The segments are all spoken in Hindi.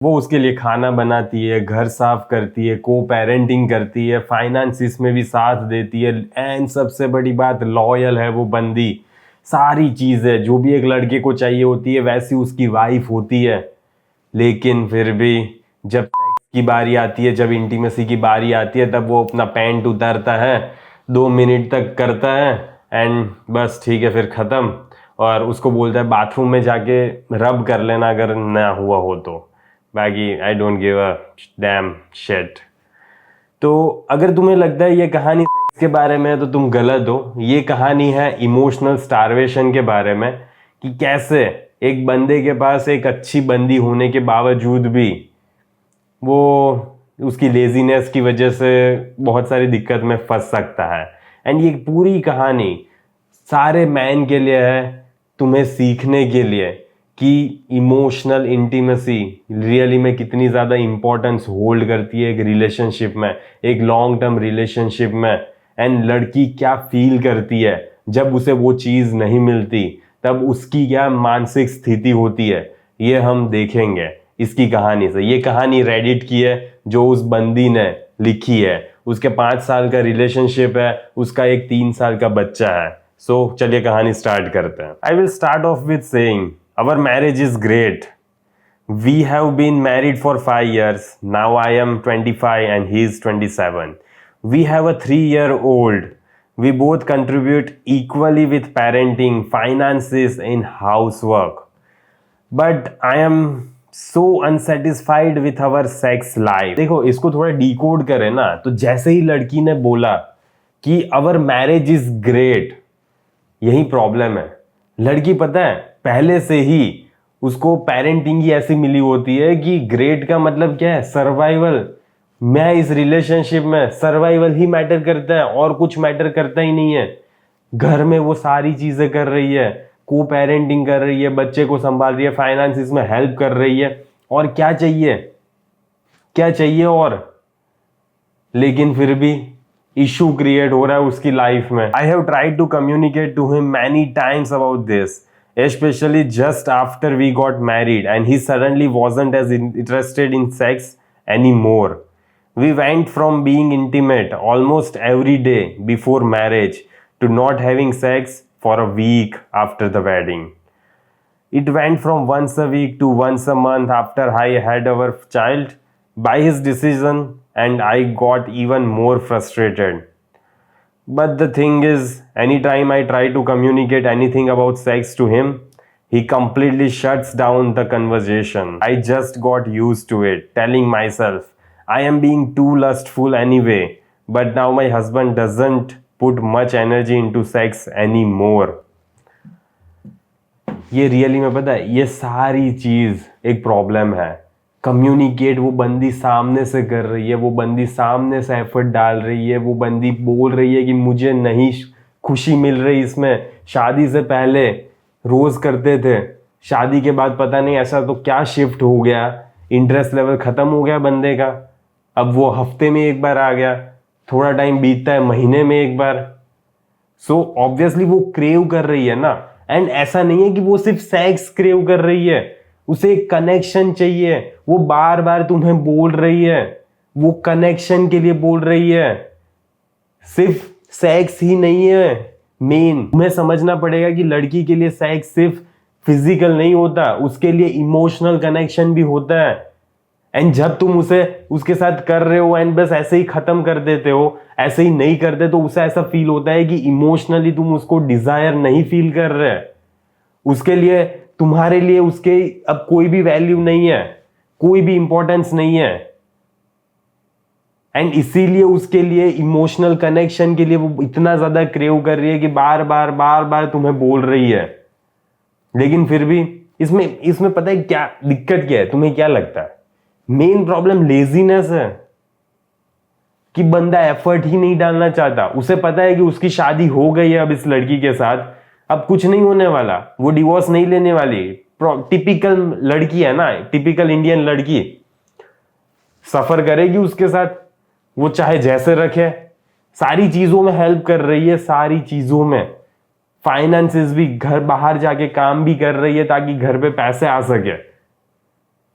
वो उसके लिए खाना बनाती है, घर साफ करती है, को पेरेंटिंग करती है, फाइनेंसिस में भी साथ देती है, एंड सबसे बड़ी बात लॉयल है वो बंदी। सारी चीज़ें जो भी एक लड़के को चाहिए होती है वैसी उसकी वाइफ होती है। लेकिन फिर भी जब सेक्स की बारी आती है, जब इंटीमेसी की बारी आती है, तब वो अपना पैंट उतारता है, 2 मिनट तक करता है एंड बस ठीक है, फिर ख़त्म। और उसको बोलता है बाथरूम में जाके रब कर लेना अगर ना हुआ हो तो, बाकी I don't give a dam shit. तो अगर तुम्हें लगता है ये कहानी सेक्स के बारे में है तो तुम गलत हो। ये कहानी है इमोशनल स्टारवेशन के बारे में, कि कैसे एक बंदे के पास एक अच्छी बंदी होने के बावजूद भी वो उसकी लेजीनेस की वजह से बहुत सारी दिक्कत में फंस सकता है। एंड ये पूरी कहानी सारे मैन के लिए है, तुम्हें सीखने के लिए कि इमोशनल इंटीमेसी रियली में कितनी ज़्यादा इंपॉर्टेंस होल्ड करती है एक रिलेशनशिप में, एक लॉन्ग टर्म रिलेशनशिप में। एंड लड़की क्या फील करती है जब उसे वो चीज़ नहीं मिलती, तब उसकी क्या मानसिक स्थिति होती है, ये हम देखेंगे इसकी कहानी से। ये कहानी रेडिट की है, जो उस बंदी ने लिखी है। उसके 5 साल का रिलेशनशिप है, उसका एक 3 साल का बच्चा है। सो चलिए कहानी स्टार्ट करते हैं। I will start off with saying our marriage is great. We have been married for 5 years. Now I am 25 and he is 27. We have a 3-year-old. We both contribute equally with parenting, finances, and housework. But I am so unsatisfied with our sex life. देखो इसको थोड़ा डिकोड करें ना, तो जैसे ही लड़की ने बोला कि अवर मैरिज इज ग्रेट, यही प्रॉब्लम है। लड़की पता है पहले से ही उसको पेरेंटिंग ही ऐसी मिली होती है कि ग्रेट का मतलब क्या है, सर्वाइवल। मैं इस रिलेशनशिप में सर्वाइवल ही मैटर करता है और कुछ मैटर करता ही नहीं है। घर में वो सारी चीजें कर रही है, को पेरेंटिंग कर रही है, बच्चे को संभाल रही है, फाइनेंसिस में हेल्प कर रही है, और क्या चाहिए, क्या चाहिए और। लेकिन फिर भी इशू क्रिएट हो रहा है उसकी लाइफ में। I have tried to communicate to him many times about this, especially just after we got married and he suddenly wasn't as interested in sex anymore. We went from being intimate almost every day before marriage to not having sex for a week after the wedding. It went from once a week to once a month after I had our child by his decision, and I got even more frustrated. But the thing is, anytime I try to communicate anything about sex to him, he completely shuts down the conversation. I just got used to it, telling myself, I am being too lustful anyway. But now my husband doesn't put much energy into sex anymore. ये रियली में पता है, ये सारी चीज़ एक प्रॉब्लम है। कम्युनिकेट वो बंदी सामने से कर रही है, वो बंदी सामने से एफर्ट डाल रही है, वो बंदी बोल रही है कि मुझे नहीं खुशी मिल रही इसमें। शादी से पहले रोज करते थे, शादी के बाद पता नहीं ऐसा तो क्या शिफ्ट हो गया, इंटरेस्ट लेवल खत्म हो गया बंदे का। अब वो हफ्ते में एक बार आ गया, थोड़ा टाइम बीतता है महीने में एक बार। सो ऑब्वियसली वो क्रेव कर रही है ना। एंड ऐसा नहीं है कि वो सिर्फ सेक्स क्रेव कर रही है, उसे एक कनेक्शन चाहिए। वो बार बार तुम्हें बोल रही है, वो कनेक्शन के लिए बोल रही है, सिर्फ सेक्स ही नहीं है मेन। तुम्हें समझना पड़ेगा कि लड़की के लिए सेक्स सिर्फ फिजिकल नहीं होता, उसके लिए इमोशनल कनेक्शन भी होता है। एंड जब तुम उसे उसके साथ कर रहे हो एंड बस ऐसे ही खत्म कर देते हो, ऐसे ही नहीं करते, तो उसे ऐसा फील होता है कि इमोशनली तुम उसको डिजायर नहीं फील कर रहे, उसके लिए तुम्हारे लिए उसके अब कोई भी वैल्यू नहीं है, कोई भी इंपॉर्टेंस नहीं है। एंड इसीलिए उसके लिए इमोशनल कनेक्शन के लिए वो इतना ज्यादा क्रेव कर रही है कि बार बार तुम्हें बोल रही है। लेकिन फिर भी इसमें पता है क्या दिक्कत क्या है, तुम्हें क्या लगता है? मेन प्रॉब्लम लेजीनेस है, कि बंदा एफर्ट ही नहीं डालना चाहता। उसे पता है कि उसकी शादी हो गई है अब इस लड़की के साथ, अब कुछ नहीं होने वाला, वो डिवोर्स नहीं लेने वाली। टिपिकल लड़की है ना, टिपिकल इंडियन लड़की सफर करेगी उसके साथ, वो चाहे जैसे रखे, सारी चीजों में हेल्प कर रही है, सारी चीजों में, फाइनेंसेस भी, घर बाहर जाके काम भी कर रही है ताकि घर पे पैसे आ सके।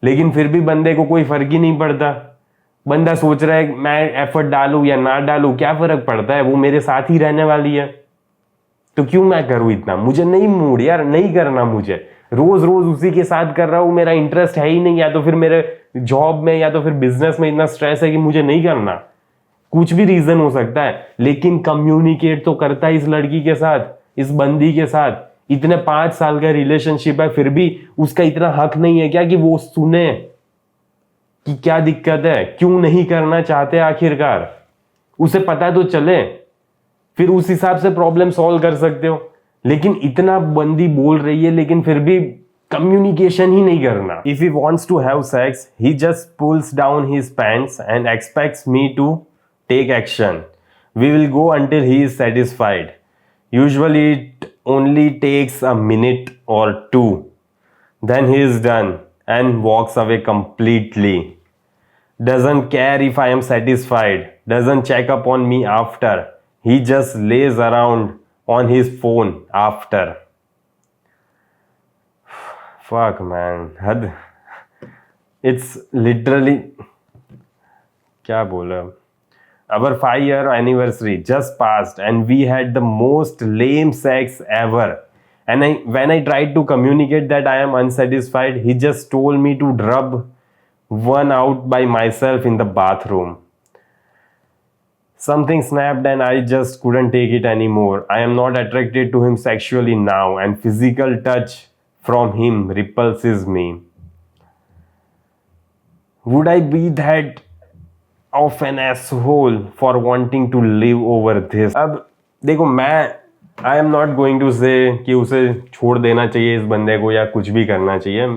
लेकिन फिर भी बंदे को कोई फर्क ही नहीं पड़ता। बंदा सोच रहा है मैं एफर्ट डालूं या ना डालूं, क्या फर्क पड़ता है, वो मेरे साथ ही रहने वाली है, तो क्यों मैं करूं इतना, मुझे नहीं मूड यार, नहीं करना मुझे, रोज रोज उसी के साथ कर रहा हूं, मेरा इंटरेस्ट है ही नहीं, या तो फिर मेरे जॉब में या तो फिर बिजनेस में इतना स्ट्रेस है कि मुझे नहीं करना, कुछ भी रीजन हो सकता है। लेकिन कम्युनिकेट तो करता है इस लड़की के साथ, इस बंदी के साथ, इतने 5 साल का रिलेशनशिप है, फिर भी उसका इतना हक नहीं है क्या कि वो सुने कि क्या दिक्कत है, क्यों नहीं करना चाहते आखिरकार, उसे पता तो चले, फिर उस हिसाब से प्रॉब्लम सॉल्व कर सकते हो। लेकिन इतना बंदी बोल रही है लेकिन फिर भी कम्युनिकेशन ही नहीं करना। If he wants to have sex he just pulls down his pants and expects me to take action. We will go until he is satisfied. Usually it only takes a minute or two. Then he is done and walks away completely. Doesn't care if I am satisfied. Doesn't check up on me after. He just lays around on his phone after. Fuck man. हद. It's literally क्या बोला। Our 5-year anniversary just passed and we had the most lame sex ever. And when I tried to communicate that I am unsatisfied, he just told me to rub one out by myself in the bathroom. Something snapped and I just couldn't take it anymore. I am not attracted to him sexually now and physical touch from him repulses me. Would I be that of an asshole for wanting to live over this? अब देखो, मैं I am not going to say कि उसे छोड़ देना चाहिए इस बंदे को या कुछ भी करना चाहिए,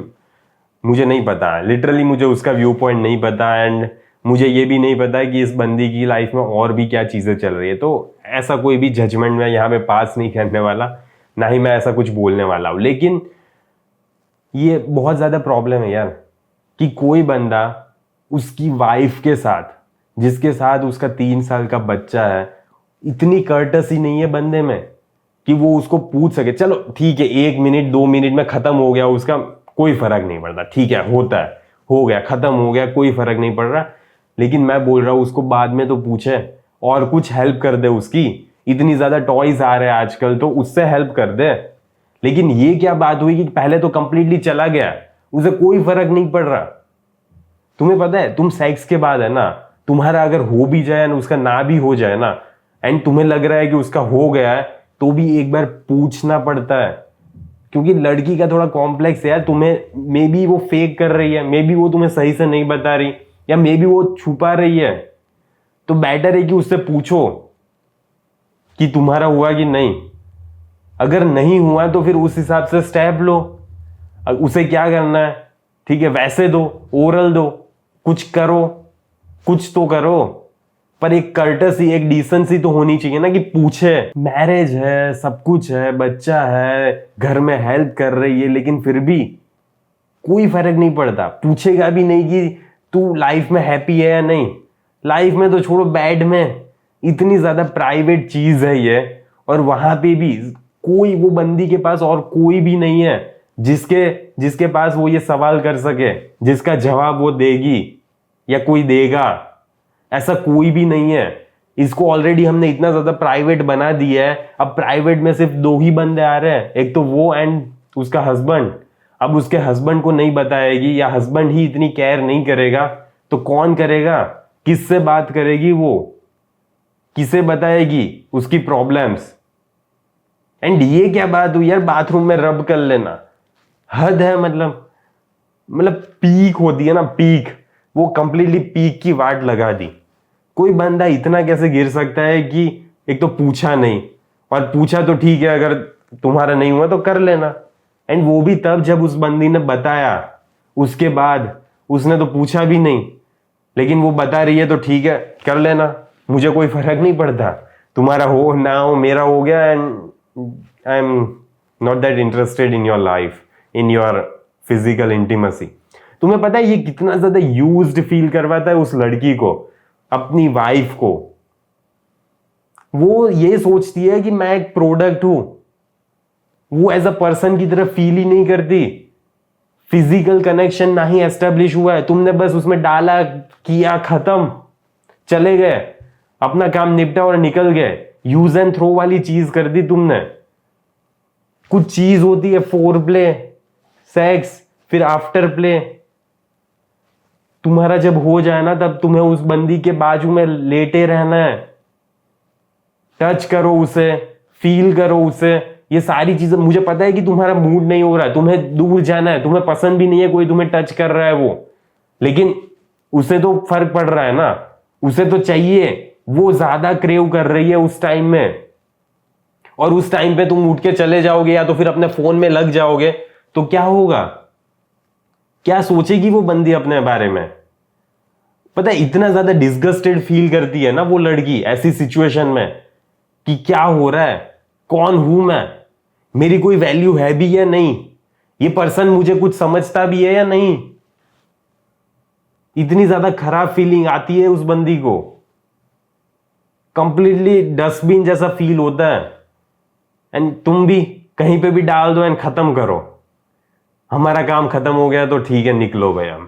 मुझे नहीं पता, लिटरली मुझे उसका व्यू पॉइंट नहीं पता एंड मुझे ये भी नहीं पता कि इस बंदी की लाइफ में और भी क्या चीज़ें चल रही है, तो ऐसा कोई भी जजमेंट मैं यहाँ पे पास नहीं करने वाला, ना ही मैं ऐसा कुछ बोलने वाला हूँ। लेकिन ये बहुत ज़्यादा प्रॉब्लम है यार कि कोई बंदा उसकी वाइफ के साथ, जिसके साथ उसका 3 साल का बच्चा है, इतनी कर्टसी नहीं है बंदे में कि वो उसको पूछ सके, चलो ठीक है 1 मिनट 2 मिनट में खत्म हो गया उसका, कोई फर्क नहीं पड़ता, ठीक है होता है, हो गया खत्म हो गया, कोई फर्क नहीं पड़ रहा। लेकिन मैं बोल रहा हूँ उसको बाद में तो पूछे और कुछ हेल्प कर दे उसकी, इतनी ज्यादा टॉयज आ रहे हैं आजकल तो उससे हेल्प कर दे। लेकिन ये क्या बात हुई कि पहले तो कंप्लीटली चला गया, उसे कोई फर्क नहीं पड़ रहा। तुम्हें पता है, तुम सेक्स के बाद है ना, तुम्हारा अगर हो भी जाए ना, उसका ना भी हो जाए ना, एंड तुम्हें लग रहा है कि उसका हो गया है, तो भी एक बार पूछना पड़ता है, क्योंकि लड़की का थोड़ा कॉम्प्लेक्स है यार, तुम्हें मे बी वो फेक कर रही है, मे बी वो तुम्हें सही से नहीं बता रही, या मे बी वो छुपा रही है, तो बेटर है कि उससे पूछो कि तुम्हारा हुआ कि नहीं। अगर नहीं हुआ तो फिर उस हिसाब से स्टेप लो, उसे क्या करना है, ठीक है वैसे दो, ओरल दो, कुछ करो, कुछ तो करो, पर एक कर्टसी, एक डिसेंसी तो होनी चाहिए ना कि पूछे। मैरिज है, सब कुछ है, बच्चा है, घर में हेल्प कर रही है, लेकिन फिर भी कोई फर्क नहीं पड़ता, पूछेगा भी नहीं कि तू लाइफ में हैप्पी है या नहीं। लाइफ में तो छोड़ो, बेड में इतनी ज्यादा प्राइवेट चीज है ये, और वहां पे भी कोई, वो बंदी के पास और कोई भी नहीं है जिसके पास वो ये सवाल कर सके, जिसका जवाब वो देगी या कोई देगा, ऐसा कोई भी नहीं है। इसको ऑलरेडी हमने इतना ज्यादा प्राइवेट बना दिया है, अब प्राइवेट में सिर्फ 2 ही बंदे आ रहे हैं, एक तो वो एंड उसका हस्बैंड। अब उसके हस्बैंड को नहीं बताएगी या हस्बैंड ही इतनी केयर नहीं करेगा तो कौन करेगा, किससे बात करेगी वो, किसे बताएगी उसकी प्रॉब्लम्स। एंड ये क्या बात हुई यार, बाथरूम में रब कर लेना, हद है। मतलब पीक होती है ना, पीक, वो कंप्लीटली पीक की वाट लगा दी। कोई बंदा इतना कैसे गिर सकता है कि एक तो पूछा नहीं, और पूछा तो ठीक है अगर तुम्हारा नहीं हुआ तो कर लेना, एंड वो भी तब जब उस बंदी ने बताया, उसके बाद उसने तो पूछा भी नहीं, लेकिन वो बता रही है तो ठीक है कर लेना, मुझे कोई फर्क नहीं पड़ता, तुम्हारा हो ना हो, मेरा हो गया, and I am not that interested in your life, in your physical intimacy. तुम्हें पता है ये कितना ज्यादा यूज्ड फील करवाता है उस लड़की को, अपनी वाइफ को। वो ये सोचती है कि मैं एक प्रोडक्ट हूं, वो एज अ पर्सन की तरह फील ही नहीं करती। फिजिकल कनेक्शन ना ही एस्टेब्लिश हुआ है, तुमने बस उसमें डाला, किया, खत्म, चले गए, अपना काम निपटा और निकल गए। यूज एंड थ्रो वाली चीज कर दी तुमने। कुछ चीज होती है फोर प्ले, सेक्स, फिर आफ्टर प्ले। तुम्हारा जब हो जाए ना, तब तुम्हें उस बंदी के बाजू में लेटे रहना है, टच करो उसे, फील करो उसे, ये सारी चीजें। मुझे पता है कि तुम्हारा मूड नहीं हो रहा है, तुम्हें दूर जाना है, तुम्हें पसंद भी नहीं है कोई तुम्हें टच कर रहा है वो, लेकिन उसे तो फर्क पड़ रहा है ना, उसे तो चाहिए, वो ज्यादा क्रेव कर रही है उस टाइम में। और उस टाइम पे तुम उठ के चले जाओगे या तो फिर अपने फोन में लग जाओगे, तो क्या होगा? क्या सोचेगी वो बंदी अपने बारे में? पता है, इतना ज्यादा डिस्गस्टेड फील करती है ना वो लड़की ऐसी सिचुएशन में कि क्या हो रहा है, कौन हूं मैं, मेरी कोई वैल्यू है भी या नहीं, ये पर्सन मुझे कुछ समझता भी है या नहीं। इतनी ज्यादा खराब फीलिंग आती है उस बंदी को, कंप्लीटली डस्टबिन जैसा फील होता है। एंड तुम भी कहीं पे भी डाल दो एंड खत्म करो, हमारा काम खत्म हो गया तो ठीक है, निकलो भैया,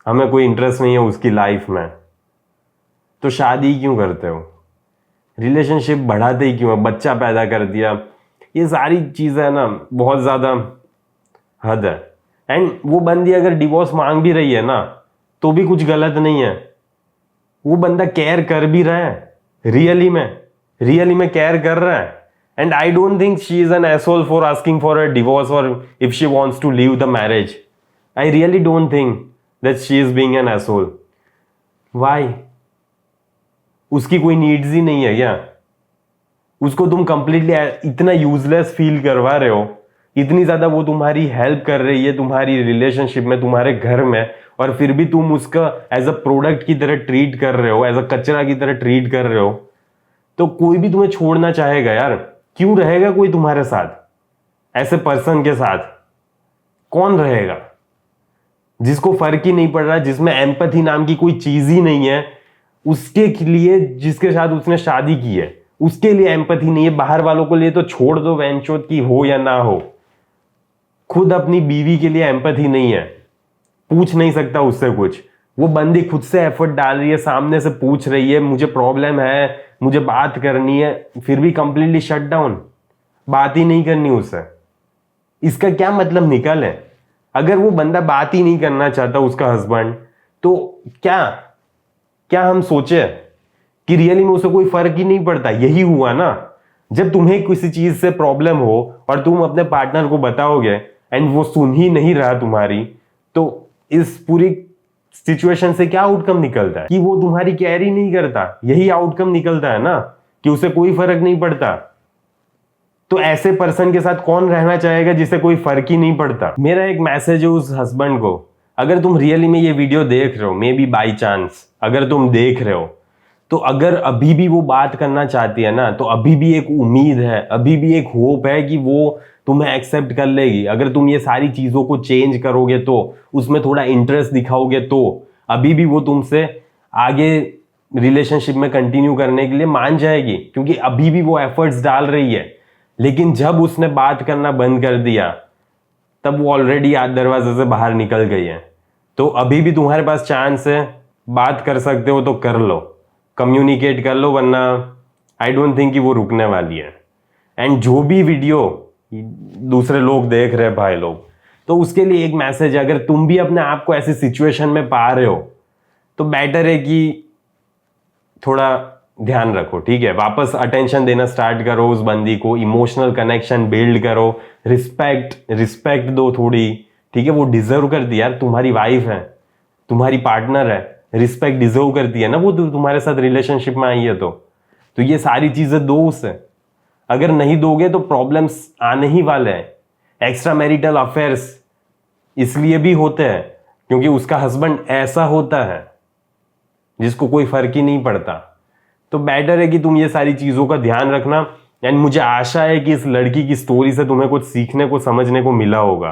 हमें कोई इंटरेस्ट नहीं है उसकी लाइफ में। तो शादी क्यों करते हो? रिलेशनशिप बढ़ाते ही क्यों है? बच्चा पैदा कर दिया, ये सारी चीजें ना बहुत ज्यादा हद है। एंड वो बंदी अगर डिवोर्स मांग भी रही है ना, तो भी कुछ गलत नहीं है। वो बंदा केयर कर भी रहा है, रियली में केयर कर रहा है। And I don't think she is an asshole for asking for a divorce और if she wants to leave the marriage. I really don't think that she is being an asshole. Why? उसकी कोई नीड्स ही नहीं है क्या? उसको तुम कंप्लीटली इतना यूजलेस फील करवा रहे हो, इतनी ज्यादा वो तुम्हारी हेल्प कर रही है तुम्हारी रिलेशनशिप में, तुम्हारे घर में, और फिर भी तुम उसका एज अ प्रोडक्ट की तरह ट्रीट कर रहे हो, एज अ कचरा की तरह ट्रीट कर रहे हो। तो कोई भी तुम्हें छोड़ना चाहेगा यार? क्यों रहेगा कोई तुम्हारे साथ? ऐसे पर्सन के साथ कौन रहेगा जिसको फर्क ही नहीं पड़ रहा, जिसमें एम्पैथी नाम की कोई चीज ही नहीं है उसके लिए, जिसके साथ उसने शादी की है उसके लिए एम्पैथी नहीं है। बाहर वालों को लिए तो छोड़ दो, वैंचोत की हो या ना हो, खुद अपनी बीवी के लिए एम्पैथी नहीं है, पूछ नहीं सकता उससे कुछ। वो बंदी खुद से एफर्ट डाल रही है, सामने से पूछ रही है मुझे प्रॉब्लम है, मुझे बात करनी है, फिर भी कंप्लीटली शट डाउन, बात ही नहीं करनी उससे। इसका क्या मतलब निकल है? अगर वो बंदा बात ही नहीं करना चाहता उसका हस्बैंड, तो क्या क्या हम सोचे कि रियली में उसे कोई फर्क ही नहीं पड़ता? यही हुआ ना, जब तुम्हें किसी चीज से प्रॉब्लम हो और तुम अपने पार्टनर को बताओगे एंड वो सुन ही नहीं रहा तुम्हारी, तो इस पूरी सिचुएशन से क्या आउटकम निकलता है? कि वो तुम्हारी केयर ही नहीं करता, यही आउटकम निकलता है ना, कि उसे कोई फर्क नहीं पड़ता। तो ऐसे पर्सन के साथ कौन रहना चाहेगा जिसे कोई फर्क ही नहीं पड़ता? मेरा एक मैसेज है उस हस्बैंड को, अगर तुम रियली में ये वीडियो देख रहे हो, मे बी बाई चांस अगर तुम देख रहे हो, तो अगर अभी भी वो बात करना चाहती है ना, तो अभी भी एक उम्मीद है, अभी भी एक होप है कि वो तुम्हें एक्सेप्ट कर लेगी। अगर तुम ये सारी चीजों को चेंज करोगे, तो उसमें थोड़ा इंटरेस्ट दिखाओगे, तो अभी भी वो तुमसे आगे रिलेशनशिप में कंटिन्यू करने के लिए मान जाएगी, क्योंकि अभी भी वो एफर्ट्स डाल रही है। लेकिन जब उसने बात करना बंद कर दिया, तब वो ऑलरेडी दरवाजे से बाहर निकल गई है। तो अभी भी तुम्हारे पास चांस है, बात कर सकते हो तो कर लो, कम्युनिकेट कर लो, वरना आई डोंट थिंक कि वो रुकने वाली है। एंड जो भी वीडियो दूसरे लोग देख रहे हैं भाई लोग, तो उसके लिए एक मैसेज है, अगर तुम भी अपने आप को ऐसी सिचुएशन में पा रहे हो, तो बेटर है कि थोड़ा ध्यान रखो, ठीक है? वापस अटेंशन देना स्टार्ट करो उस बंदी को, इमोशनल कनेक्शन बिल्ड करो, रिस्पेक्ट दो थोड़ी, ठीक है? वो डिजर्व करती है यार, तुम्हारी वाइफ है, तुम्हारी पार्टनर है, रिस्पेक्ट डिजर्व करती है ना वो, तुम्हारे साथ रिलेशनशिप में आई है तो ये सारी चीजें दो उसे। अगर नहीं दोगे तो प्रॉब्लम्स आने ही वाले हैं। एक्स्ट्रा मैरिटल अफेयर्स इसलिए भी होते हैं क्योंकि उसका हस्बैंड ऐसा होता है जिसको कोई फर्क ही नहीं पड़ता। तो बेटर है कि तुम ये सारी चीजों का ध्यान रखना। एंड मुझे आशा है कि इस लड़की की स्टोरी से तुम्हें कुछ सीखने को, समझने को मिला होगा।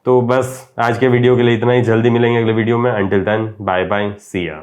तो बस आज के वीडियो के लिए इतना ही, जल्दी मिलेंगे अगले वीडियो में। अंटिल देन, बाय बाय, सी या।